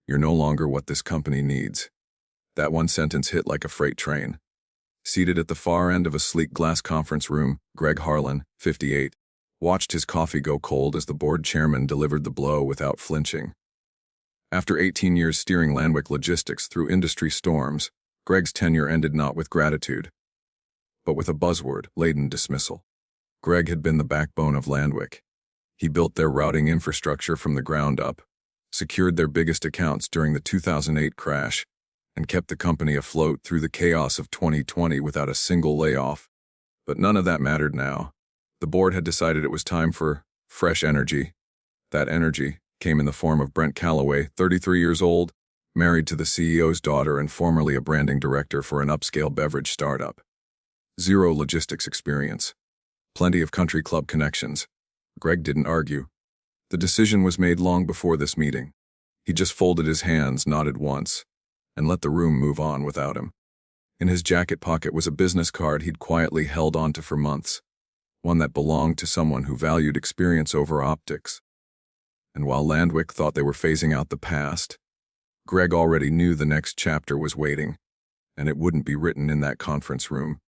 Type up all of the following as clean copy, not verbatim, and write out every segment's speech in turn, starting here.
You're no longer what this company needs." That one sentence hit like a freight train. Seated at the far end of a sleek glass conference room, Greg Harlan, 58, watched his coffee go cold as the board chairman delivered the blow without flinching. After 18 years steering Landwick Logistics through industry storms, Greg's tenure ended not with gratitude, but with a buzzword-laden dismissal. Greg had been the backbone of Landwick. He built their routing infrastructure from the ground up, secured their biggest accounts during the 2008 crash, and kept the company afloat through the chaos of 2020 without a single layoff. But none of that mattered now. The board had decided it was time for fresh energy. That energy came in the form of Brent Calloway, 33 years old, married to the CEO's daughter and formerly a branding director for an upscale beverage startup. Zero logistics experience. Plenty of country club connections. Greg didn't argue. The decision was made long before this meeting. He just folded his hands, nodded once, and let the room move on without him. In his jacket pocket was a business card he'd quietly held onto for months, one that belonged to someone who valued experience over optics. And while Landwick thought they were phasing out the past, Greg already knew the next chapter was waiting, and it wouldn't be written in that conference room.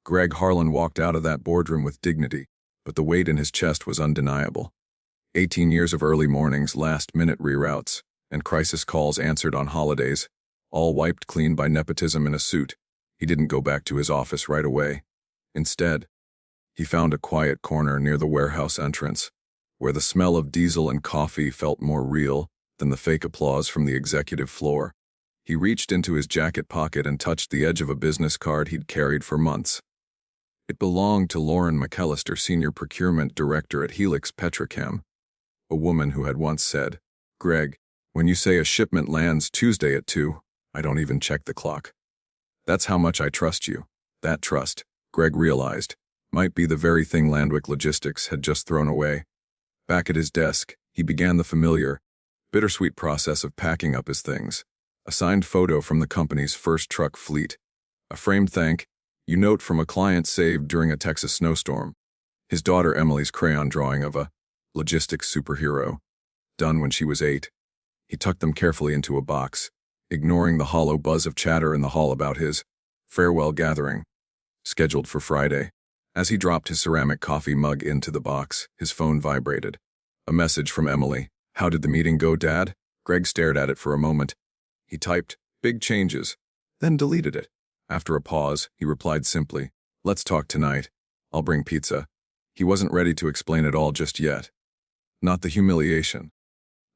Greg Harlan walked out of that boardroom with dignity, but the weight in his chest was undeniable. 18 years of early mornings, last-minute reroutes, and crisis calls answered on holidays, all wiped clean by nepotism in a suit. He didn't go back to his office right away. Instead, he found a quiet corner near the warehouse entrance, where the smell of diesel and coffee felt more real than the fake applause from the executive floor. He reached into his jacket pocket and touched the edge of a business card he'd carried for months. It belonged to Lauren McAllister, Senior Procurement Director at Helix Petrochem, a woman who had once said, "Greg, when you say a shipment lands Tuesday at 2, I don't even check the clock. That's how much I trust you." That trust, Greg realized, might be the very thing Landwick Logistics had just thrown away. Back at his desk, he began the familiar, bittersweet process of packing up his things. A signed photo from the company's first truck fleet. A framed thank you note from a client saved during a Texas snowstorm. His daughter Emily's crayon drawing of a logistics superhero, done when she was 8. He tucked them carefully into a box, ignoring the hollow buzz of chatter in the hall about his farewell gathering, scheduled for Friday. As he dropped his ceramic coffee mug into the box, his phone vibrated. A message from Emily. "How did the meeting go, Dad?" Greg stared at it for a moment. He typed, "Big changes," then deleted it. After a pause, he replied simply, "Let's talk tonight. I'll bring pizza." He wasn't ready to explain it all just yet. Not the humiliation.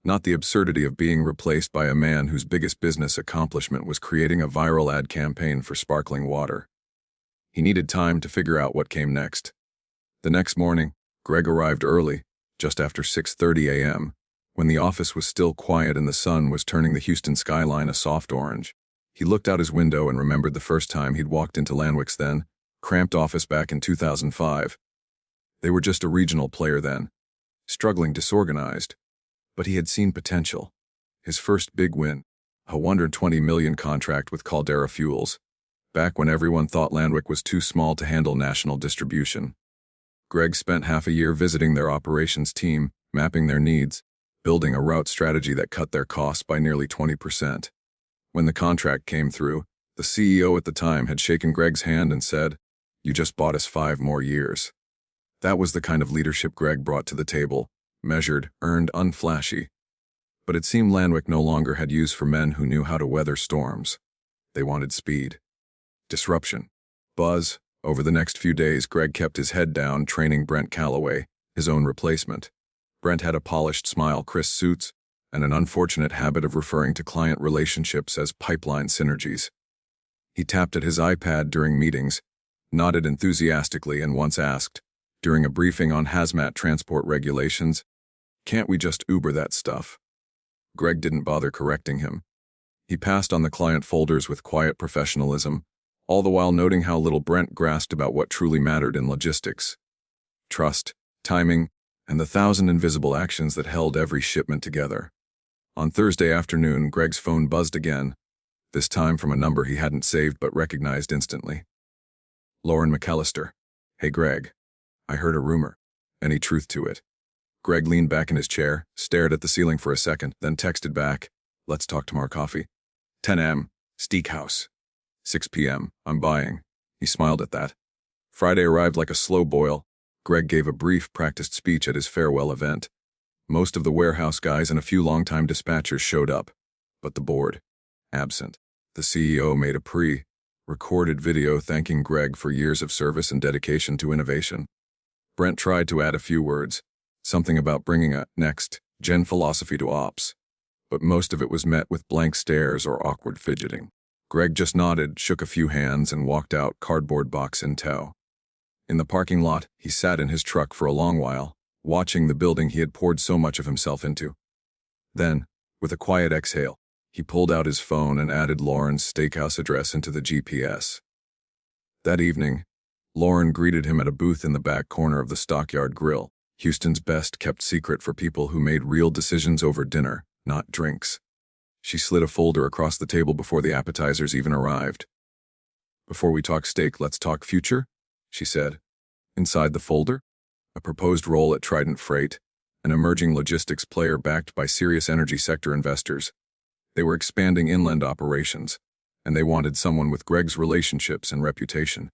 Not the absurdity of being replaced by a man whose biggest business accomplishment was creating a viral ad campaign for sparkling water. He needed time to figure out what came next. The next morning, Greg arrived early, just after 6:30 a.m., when the office was still quiet and the sun was turning the Houston skyline a soft orange. He looked out his window and remembered the first time he'd walked into Landwick's then cramped office back in 2005. They were just a regional player then, struggling, disorganized, but he had seen potential. His first big win, a $120 million contract with Caldera Fuels, back when everyone thought Landwick was too small to handle national distribution. Greg spent half a year visiting their operations team, mapping their needs, building a route strategy that cut their costs by nearly 20%. When the contract came through, the CEO at the time had shaken Greg's hand and said, "You just bought us 5 more years." That was the kind of leadership Greg brought to the table, measured, earned, unflashy. But it seemed Landwick no longer had use for men who knew how to weather storms. They wanted speed. Disruption. Buzz. Over the next few days, Greg kept his head down, training Brent Calloway, his own replacement. Brent had a polished smile, crisp suits, and an unfortunate habit of referring to client relationships as pipeline synergies. He tapped at his iPad during meetings, nodded enthusiastically, and once asked, during a briefing on hazmat transport regulations, "Can't we just Uber that stuff?" Greg didn't bother correcting him. He passed on the client folders with quiet professionalism, all the while noting how little Brent grasped about what truly mattered in logistics. Trust, timing, and the 1,000 invisible actions that held every shipment together. On Thursday afternoon, Greg's phone buzzed again, this time from a number he hadn't saved but recognized instantly. Lauren McAllister. "Hey Greg, I heard a rumor. Any truth to it?" Greg leaned back in his chair, stared at the ceiling for a second, then texted back, Let's talk tomorrow coffee. 10 a.m. Steakhouse. 6 p.m. I'm buying. He smiled at that. Friday arrived like a slow boil. Greg gave a brief, practiced speech at his farewell event. Most of the warehouse guys and a few longtime dispatchers showed up, but the board, absent. The CEO made a pre-recorded video thanking Greg for years of service and dedication to innovation. Brent tried to add a few words, something about bringing a next-gen philosophy to ops, but most of it was met with blank stares or awkward fidgeting. Greg just nodded, shook a few hands, and walked out, cardboard box in tow. In the parking lot, he sat in his truck for a long while, watching the building he had poured so much of himself into. Then, with a quiet exhale, he pulled out his phone and added Lauren's steakhouse address into the GPS. That evening, Lauren greeted him at a booth in the back corner of the Stockyard Grill, Houston's best-kept secret for people who made real decisions over dinner, not drinks. She slid a folder across the table before the appetizers even arrived. "Before we talk steak, let's talk future," she said. Inside the folder, a proposed role at Trident Freight, an emerging logistics player backed by serious energy sector investors. They were expanding inland operations, and they wanted someone with Greg's relationships and reputation.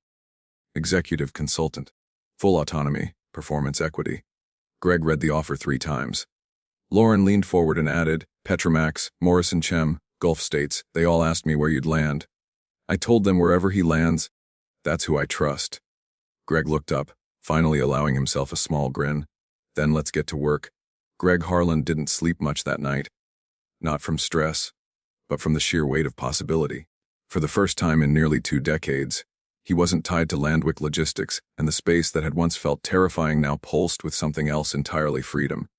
Executive consultant, full autonomy, performance equity. Greg read the offer 3 times. Lauren leaned forward and added, "Petromax, Morrison Chem, Gulf States, they all asked me where you'd land. I told them wherever he lands, that's who I trust." Greg looked up, finally allowing himself a small grin. "Then let's get to work." Greg Harlan didn't sleep much that night. Not from stress, but from the sheer weight of possibility. For the first time in nearly 2 decades, he wasn't tied to Landwick Logistics, and the space that had once felt terrifying now pulsed with something else entirely: freedom.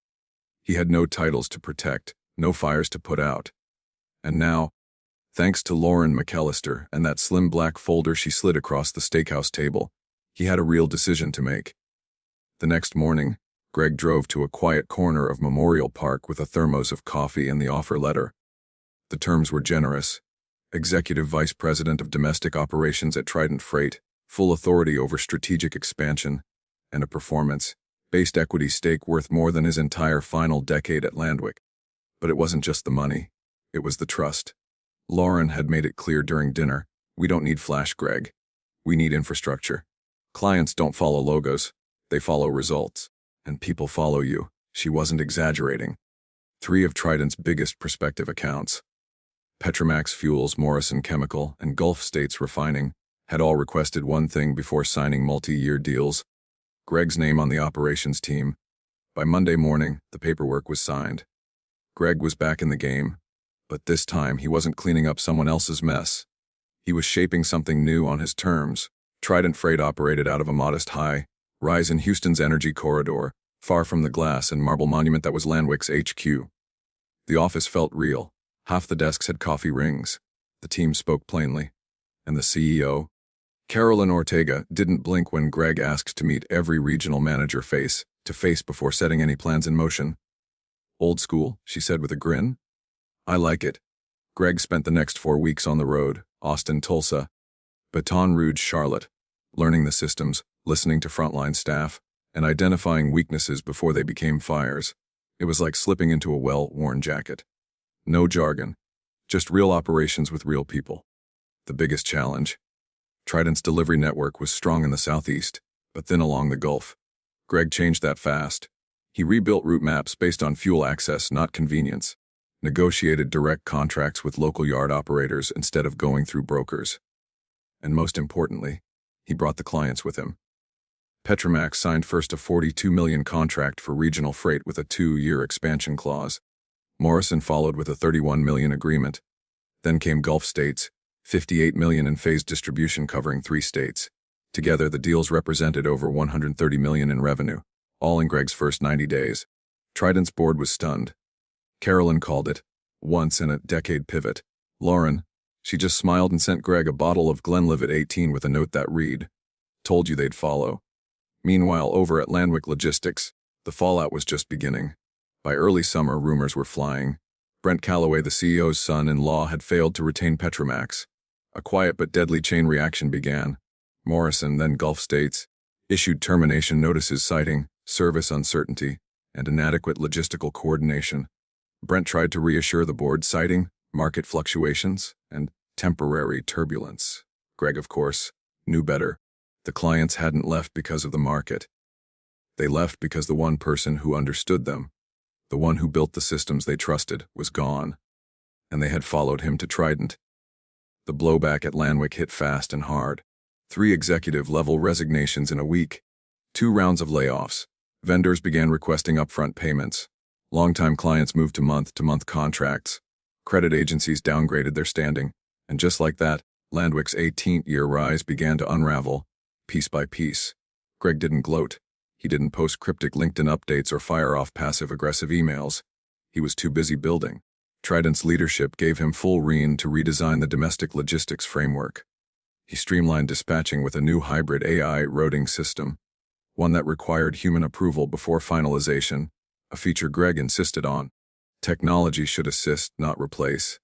He had no titles to protect, no fires to put out. And now, thanks to Lauren McAllister and that slim black folder she slid across the steakhouse table, he had a real decision to make. The next morning, Greg drove to a quiet corner of Memorial Park with a thermos of coffee and the offer letter. The terms were generous. Executive Vice President of Domestic Operations at Trident Freight, full authority over strategic expansion, and a performance-based equity stake worth more than his entire final decade at Landwick. But it wasn't just the money. It was the trust. Lauren had made it clear during dinner, "We don't need flash, Greg. We need infrastructure. Clients don't follow logos. They follow results. And people follow you." She wasn't exaggerating. 3 of Trident's biggest prospective accounts, Petromax Fuels, Morrison Chemical, and Gulf States Refining, had all requested one thing before signing multi-year deals: Greg's name on the operations team. By Monday morning, the paperwork was signed. Greg was back in the game, but this time he wasn't cleaning up someone else's mess. He was shaping something new on his terms. Trident Freight operated out of a modest high-rise in Houston's energy corridor, far from the glass and marble monument that was Landwick's HQ. The office felt real. Half the desks had coffee rings. The team spoke plainly. And the CEO, Carolyn Ortega, didn't blink when Greg asked to meet every regional manager face to face before setting any plans in motion. "Old school," she said with a grin. "I like it." Greg spent the next 4 weeks on the road: Austin, Tulsa, Baton Rouge, Charlotte, learning the systems, listening to frontline staff, and identifying weaknesses before they became fires. It was like slipping into a well-worn jacket. No jargon, just real operations with real people. The biggest challenge: Trident's delivery network was strong in the southeast, but thin along the Gulf. Greg changed that fast. He rebuilt route maps based on fuel access, not convenience. Negotiated direct contracts with local yard operators instead of going through brokers. And most importantly, he brought the clients with him. Petromax signed first a $42 million contract for regional freight with a 2-year expansion clause. Morrison followed with a $31 million agreement. Then came Gulf States, $58 million in phased distribution covering 3 states. Together, the deals represented over $130 million in revenue, all in Greg's first 90 days. Trident's board was stunned. Carolyn called it, once-in-a-decade pivot. Lauren, she just smiled and sent Greg a bottle of Glenlivet 18 with a note that read, "Told you they'd follow." Meanwhile, over at Landwick Logistics, the fallout was just beginning. By early summer, rumors were flying. Brent Calloway, the CEO's son-in-law, had failed to retain Petromax. A quiet but deadly chain reaction began. Morrison, then Gulf States, issued termination notices citing service uncertainty and inadequate logistical coordination. Brent tried to reassure the board, citing market fluctuations and temporary turbulence. Greg, of course, knew better. The clients hadn't left because of the market. They left because the one person who understood them, the one who built the systems they trusted, was gone, and they had followed him to Trident. The blowback at Landwick hit fast and hard. 3 executive-level resignations in a week, 2 rounds of layoffs. Vendors began requesting upfront payments. Longtime clients moved to month-to-month contracts. Credit agencies downgraded their standing, and just like that, Landwick's 18th-year rise began to unravel, piece by piece. Greg didn't gloat. He didn't post cryptic LinkedIn updates or fire off passive-aggressive emails. He was too busy building. Trident's leadership gave him full rein to redesign the domestic logistics framework. He streamlined dispatching with a new hybrid AI routing system, one that required human approval before finalization, a feature Greg insisted on. Technology should assist, not replace,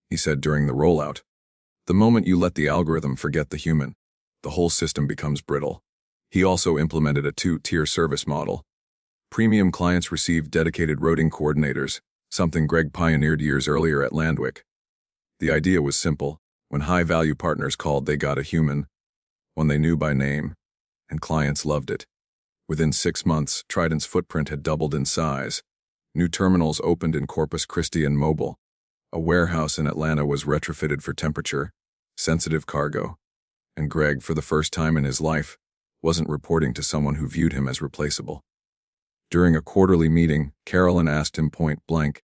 he said during the rollout. The moment you let the algorithm forget the human, the whole system becomes brittle. He also implemented a 2-tier service model. Premium clients received dedicated routing coordinators, something Greg pioneered years earlier at Landwick. The idea was simple. When high-value partners called, they got a human, one they knew by name, and clients loved it. Within 6 months, Trident's footprint had doubled in size. New terminals opened in Corpus Christi and Mobile. A warehouse in Atlanta was retrofitted for temperature-sensitive cargo. And Greg, for the first time in his life, wasn't reporting to someone who viewed him as replaceable. During a quarterly meeting, Harlan asked him point blank,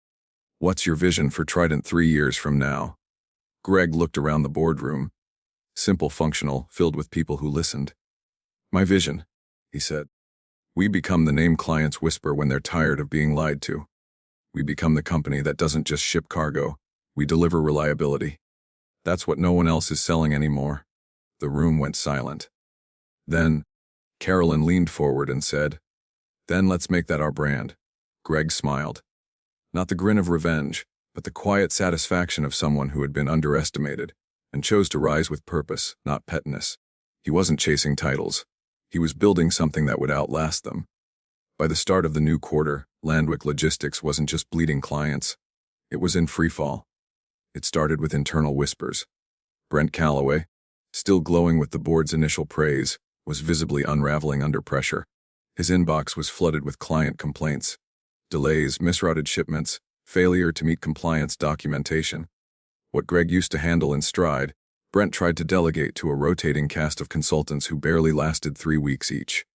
"What's your vision for Trident 3 years from now?" Greg looked around the boardroom. Simple, functional, filled with people who listened. "My vision," he said. "We become the name clients whisper when they're tired of being lied to. We become the company that doesn't just ship cargo, we deliver reliability. That's what no one else is selling anymore." The room went silent. Then, Harlan leaned forward and said, "Then let's make that our brand." Greg smiled. Not the grin of revenge, but the quiet satisfaction of someone who had been underestimated and chose to rise with purpose, not pettiness. He wasn't chasing titles. He was building something that would outlast them. By the start of the new quarter, Landwick Logistics wasn't just bleeding clients. It was in freefall. It started with internal whispers. Brent Calloway, still glowing with the board's initial praise, was visibly unraveling under pressure. His inbox was flooded with client complaints. Delays, misrouted shipments, failure to meet compliance documentation. What Greg used to handle in stride, Brent tried to delegate to a rotating cast of consultants who barely lasted 3 weeks each.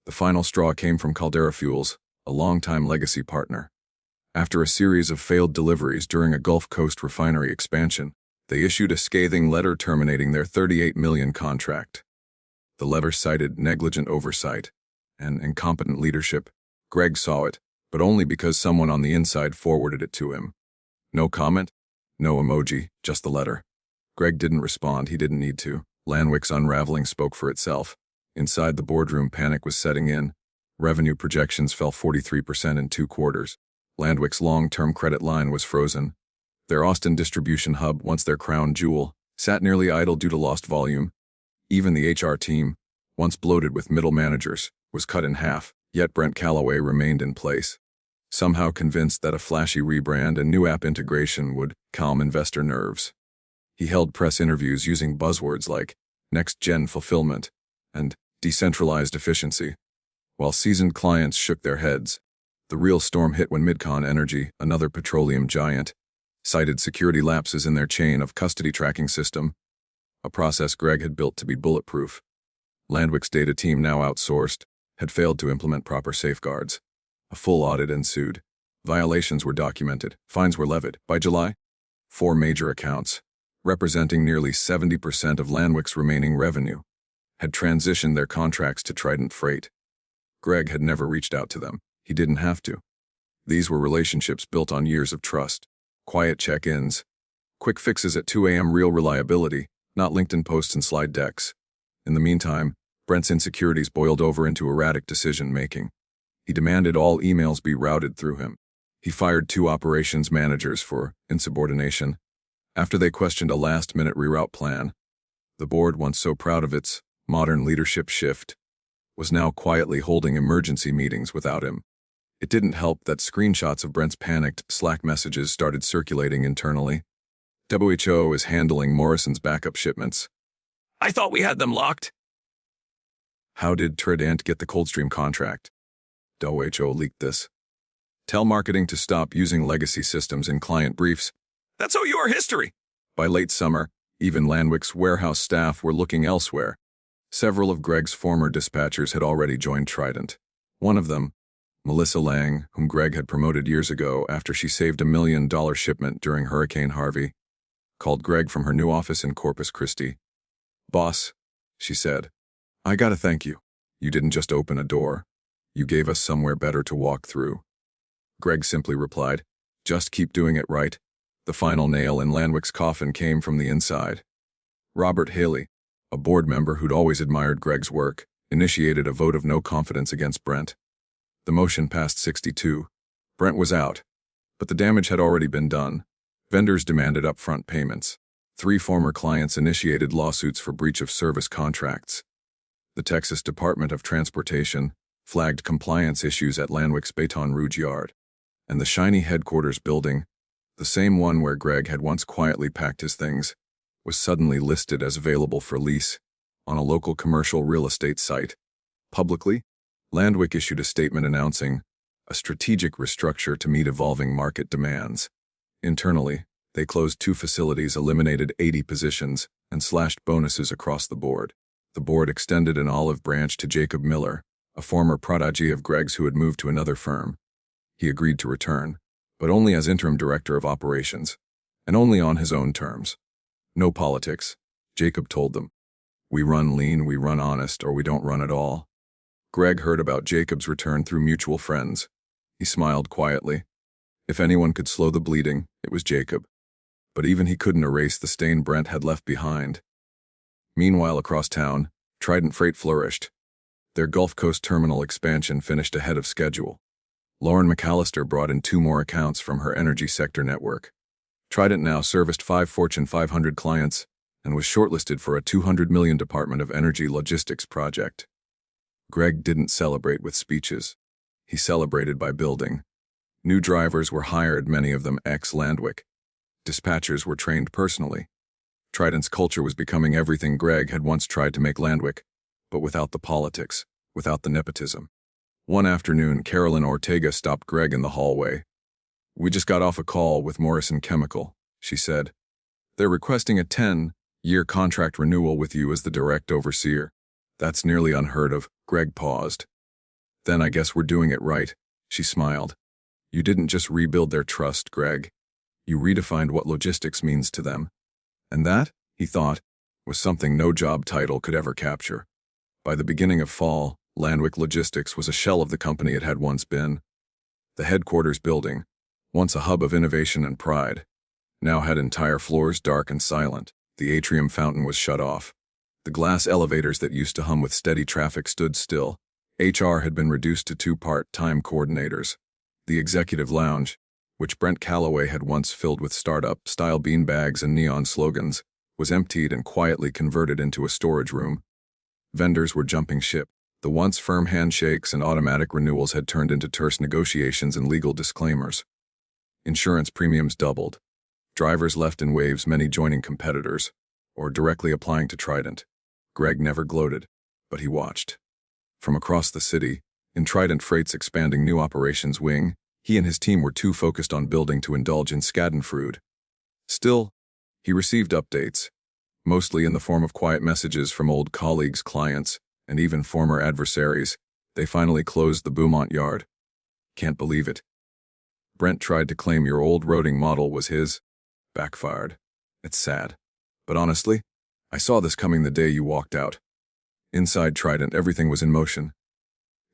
The final straw came from Caldera Fuels, a longtime legacy partner. After a series of failed deliveries during a Gulf Coast refinery expansion, they issued a scathing letter terminating their $38 million contract. The letter cited negligent oversight and incompetent leadership. Greg saw it, but only because someone on the inside forwarded it to him. No comment, no emoji, just the letter. Greg didn't respond. He didn't need to. Landwick's unraveling spoke for itself. Inside the boardroom, panic was setting in. Revenue projections fell 43% in 2 quarters. Landwick's long-term credit line was frozen. Their Austin distribution hub, once their crown jewel, sat nearly idle due to lost volume. Even the HR team, once bloated with middle managers, was cut in half, yet Brent Calloway remained in place, somehow convinced that a flashy rebrand and new app integration would calm investor nerves. He held press interviews using buzzwords like next-gen fulfillment and decentralized efficiency. While seasoned clients shook their heads, the real storm hit when Midcon Energy, another petroleum giant, cited security lapses in their chain of custody tracking system, a process Greg had built to be bulletproof. Landwick's data team, now outsourced, had failed to implement proper safeguards. A full audit ensued. Violations were documented. Fines were levied. By July, 4 major accounts, representing nearly 70% of Landwick's remaining revenue, had transitioned their contracts to Trident Freight. Greg had never reached out to them. He didn't have to. These were relationships built on years of trust. Quiet check-ins, quick fixes at 2 a.m., real reliability, not LinkedIn posts and slide decks. In the meantime, Brent's insecurities boiled over into erratic decision-making. He demanded all emails be routed through him. He fired 2 operations managers for insubordination after they questioned a last-minute reroute plan. The board, once so proud of its modern leadership shift, was now quietly holding emergency meetings without him. It didn't help that screenshots of Brent's panicked Slack messages started circulating internally. WHO is handling Morrison's backup shipments. I thought we had them locked. How did Trident get the Coldstream contract? WHO leaked this. Tell marketing to stop using legacy systems in client briefs. That's OUR history. By late summer, even Landwick's warehouse staff were looking elsewhere. Several of Greg's former dispatchers had already joined Trident. One of them, Melissa Lang, whom Greg had promoted years ago after she saved $1 million shipment during Hurricane Harvey, called Greg from her new office in Corpus Christi. Boss, she said, I gotta thank you. You didn't just open a door. You gave us somewhere better to walk through. Greg simply replied, just keep doing it right. The final nail in Landwick's coffin came from the inside. Robert Haley, a board member who'd always admired Greg's work, initiated a vote of no confidence against Brent. The motion passed 62. Brent was out, but the damage had already been done. Vendors demanded upfront payments. 3 former clients initiated lawsuits for breach of service contracts. The Texas Department of Transportation flagged compliance issues at Landwick's Baton Rouge yard. And the shiny headquarters building, the same one where Greg had once quietly packed his things, was suddenly listed as available for lease on a local commercial real estate site. Publicly, Landwick issued a statement announcing a strategic restructure to meet evolving market demands. Internally, they closed 2 facilities, eliminated 80 positions, and slashed bonuses across the board. The board extended an olive branch to Jacob Miller, a former protégé of Greg's who had moved to another firm. He agreed to return, but only as interim director of operations, and only on his own terms. No politics, Jacob told them. We run lean, we run honest, or we don't run at all. Greg heard about Jacob's return through mutual friends. He smiled quietly. If anyone could slow the bleeding, it was Jacob. But even he couldn't erase the stain Brent had left behind. Meanwhile, across town, Trident Freight flourished. Their Gulf Coast terminal expansion finished ahead of schedule. Lauren McAllister brought in 2 more accounts from her energy sector network. Trident now serviced 5 Fortune 500 clients and was shortlisted for a $200 million Department of Energy logistics project. Greg didn't celebrate with speeches. He celebrated by building. New drivers were hired, many of them ex-Landwick. Dispatchers were trained personally. Trident's culture was becoming everything Greg had once tried to make Landwick, but without the politics, without the nepotism. One afternoon, Carolyn Ortega stopped Greg in the hallway. We just got off a call with Morrison Chemical, she said. They're requesting a 10-year contract renewal with you as the direct overseer. That's nearly unheard of. Greg paused. Then I guess we're doing it right, she smiled. You didn't just rebuild their trust, Greg. You redefined what logistics means to them. And that, he thought, was something no job title could ever capture. By the beginning of fall, Landwick Logistics was a shell of the company it had once been. The headquarters building, once a hub of innovation and pride, now had entire floors dark and silent. The atrium fountain was shut off. The glass elevators that used to hum with steady traffic stood still. HR had been reduced to 2 part-time coordinators. The executive lounge, which Brent Calloway had once filled with startup-style beanbags and neon slogans, was emptied and quietly converted into a storage room. Vendors were jumping ship. The once firm handshakes and automatic renewals had turned into terse negotiations and legal disclaimers. Insurance premiums doubled. Drivers left in waves, many joining competitors, or directly applying to Trident. Greg never gloated, but he watched. From across the city, in Trident Freight's expanding new operations wing, he and his team were too focused on building to indulge in schadenfreude. Still, he received updates, mostly in the form of quiet messages from old colleagues, clients, and even former adversaries. They finally closed the Beaumont yard. Can't believe it. Brent tried to claim your old routing model was his. Backfired. It's sad. But honestly, I saw this coming the day you walked out. Inside Trident, everything was in motion.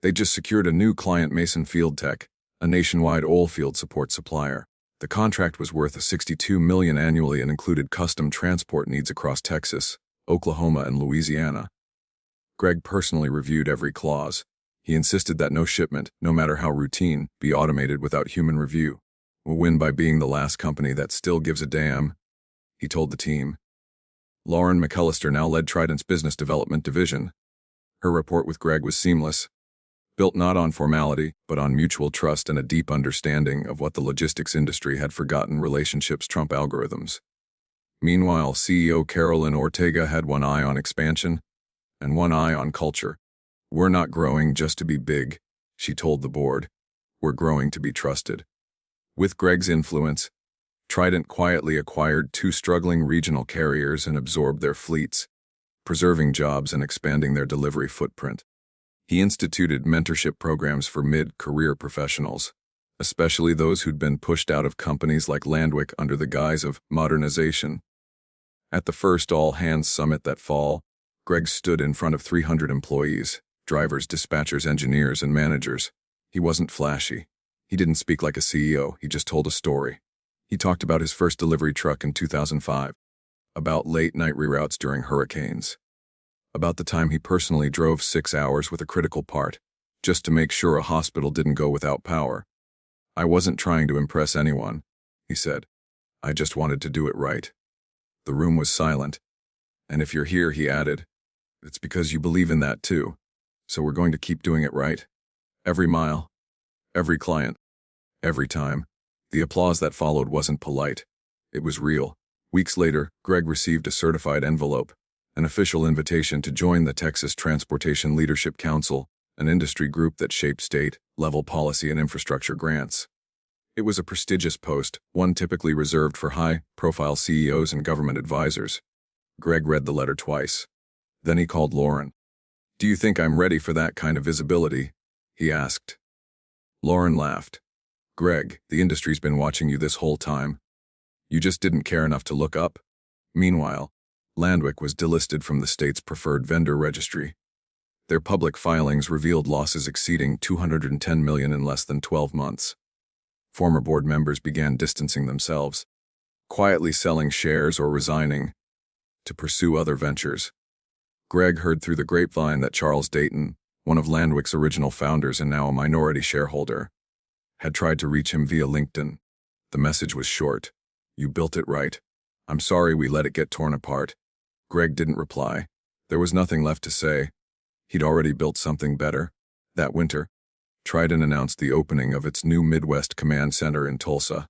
They just secured a new client, Mason Field Tech, a nationwide oil field support supplier. The contract was worth $62 million annually and included custom transport needs across Texas, Oklahoma, and Louisiana. Greg personally reviewed every clause. He insisted that no shipment, no matter how routine, be automated without human review. We'll win by being the last company that still gives a damn, he told the team. Lauren McAllister now led Trident's business development division. Her rapport with Greg was seamless. built not on formality, but on mutual trust and a deep understanding of what the logistics industry had forgotten: relationships trump algorithms. Meanwhile, CEO Carolyn Ortega had one eye on expansion and one eye on culture. "We're not growing just to be big," she told the board. "We're growing to be trusted." With Greg's influence, Trident quietly acquired 2 struggling regional carriers and absorbed their fleets, preserving jobs and expanding their delivery footprint. He instituted mentorship programs for mid-career professionals, especially those who'd been pushed out of companies like Landwick under the guise of modernization. At the first all-hands summit that fall, Greg stood in front of 300 employees, drivers, dispatchers, engineers, and managers. He wasn't flashy. He didn't speak like a CEO, he just told a story. He talked about his first delivery truck in 2005, about late-night reroutes during hurricanes, about the time he personally drove 6 hours with a critical part, just to make sure a hospital didn't go without power. "I wasn't trying to impress anyone," he said. "I just wanted to do it right." The room was silent. "And if you're here," he added, "it's because you believe in that too. So we're going to keep doing it right. Every mile, every client, every time." The applause that followed wasn't polite. It was real. Weeks later, Greg received a certified envelope, an official invitation to join the Texas Transportation Leadership Council, an industry group that shaped state-level policy and infrastructure grants. It was a prestigious post, one typically reserved for high-profile CEOs and government advisors. Greg read the letter twice. Then he called Lauren. "Do you think I'm ready for that kind of visibility?" he asked. Lauren laughed. "Greg, the industry's been watching you this whole time. You just didn't care enough to look up." Meanwhile, Landwick was delisted from the state's preferred vendor registry. Their public filings revealed losses exceeding $210 million in less than 12 months. Former board members began distancing themselves, quietly selling shares or resigning to pursue other ventures. Greg heard through the grapevine that Charles Dayton, one of Landwick's original founders and now a minority shareholder, had tried to reach him via LinkedIn. The message was short. "You built it right. I'm sorry we let it get torn apart." Greg didn't reply. There was nothing left to say. He'd already built something better. That winter, Trident announced the opening of its new Midwest Command Center in Tulsa.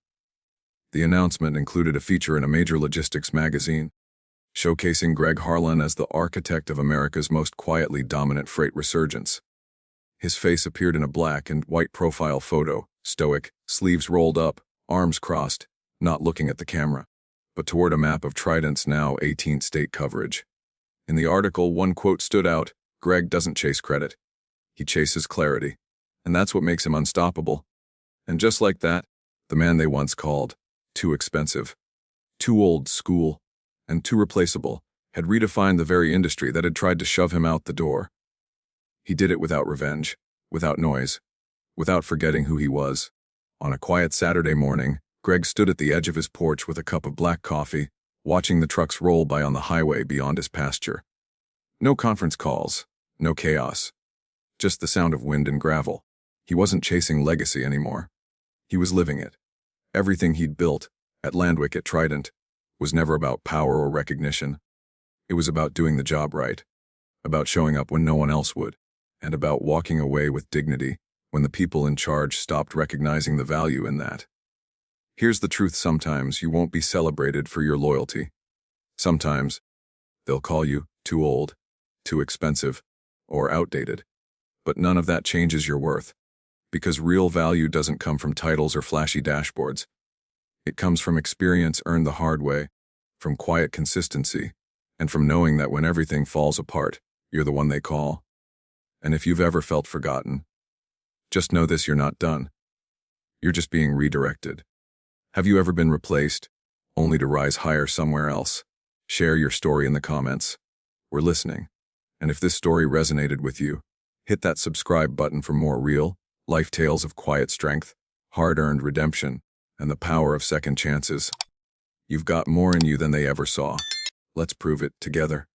The announcement included a feature in a major logistics magazine, showcasing Greg Harlan as the architect of America's most quietly dominant freight resurgence. His face appeared in a black and white profile photo, stoic, sleeves rolled up, arms crossed, not looking at the camera, but toward a map of Trident's now 18-state coverage. In the article, one quote stood out: "Greg doesn't chase credit. He chases clarity. And that's what makes him unstoppable." And just like that, the man they once called too expensive, too old school, and too replaceable had redefined the very industry that had tried to shove him out the door. He did it without revenge, without noise, without forgetting who he was. On a quiet Saturday morning, Greg stood at the edge of his porch with a cup of black coffee, watching the trucks roll by on the highway beyond his pasture. No conference calls, no chaos, just the sound of wind and gravel. He wasn't chasing legacy anymore. He was living it. Everything he'd built, at Landwick, at Trident, was never about power or recognition. It was about doing the job right, about showing up when no one else would, and about walking away with dignity when the people in charge stopped recognizing the value in that. Here's the truth: sometimes you won't be celebrated for your loyalty. Sometimes they'll call you too old, too expensive, or outdated. But none of that changes your worth, because real value doesn't come from titles or flashy dashboards. It comes from experience earned the hard way, from quiet consistency, and from knowing that when everything falls apart, you're the one they call. And if you've ever felt forgotten, just know this: you're not done. You're just being redirected. Have you ever been replaced, only to rise higher somewhere else? Share your story in the comments. We're listening. And if this story resonated with you, hit that subscribe button for more real life tales of quiet strength, hard-earned redemption, and the power of second chances. You've got more in you than they ever saw. Let's prove it together.